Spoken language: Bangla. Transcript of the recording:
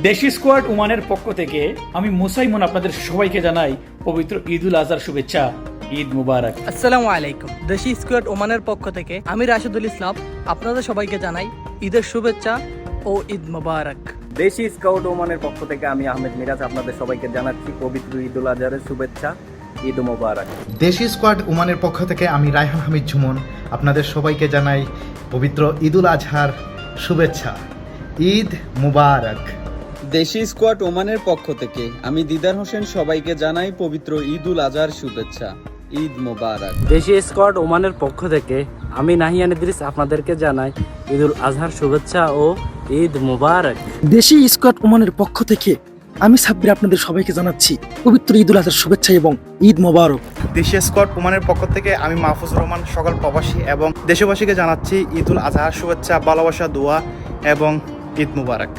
দেশি স্কোয়াড ওমানের পক্ষ থেকে আমি মুসাইমন আপনাদের সবাইকে জানাই পবিত্র ঈদুল আজহার শুভেচ্ছা। ঈদ মুবারক। আসসালামু আলাইকুম। দেশি স্কোয়াড ওমানের পক্ষ থেকে আমি রাশিদুল ইসলাম আপনাদের সবাইকে জানাই ঈদের শুভেচ্ছা ও ঈদ মুবারক। দেশি স্কাউট ওমানের পক্ষ থেকে আমি আহমেদ মিরাজ আপনাদের সবাইকে জানাচ্ছি পবিত্র ঈদুল আজহারের শুভেচ্ছা। ঈদ মুবারক। দেশি স্কোয়াড ওমানের পক্ষ থেকে আমি রায়হান হামিদ ঝুমন আপনাদের সবাইকে জানাই পবিত্র ঈদুল আজহার শুভেচ্ছা। ঈদ মুবারক। দেশি স্কোয়াড ওমানের পক্ষ থেকে আমি দিদার হোসেন সবাইকে জানাই পবিত্র ঈদুল আজহার শুভেচ্ছা। ঈদ মোবারক। দেশি স্কোয়াড ওমানের পক্ষ থেকে আমি নাহিয়ান ইদ্রিস আপনাদেরকে জানাই ঈদুল আজহার শুভেচ্ছা ও ঈদ মুবারক। দেশি স্কোয়াড ওমানের পক্ষ থেকে আমি সাব্বির আপনাদের সবাইকে জানাচ্ছি পবিত্র ঈদুল আজহার শুভেচ্ছা এবং ঈদ মোবারক। দেশি স্কোয়াড ওমানের পক্ষ থেকে আমি মাহফুজুর রহমান সকল প্রবাসী এবং দেশবাসীকে জানাচ্ছি ঈদুল আজহার শুভেচ্ছা, ভালোবাসা, দোয়া এবং ঈদ মুবারক।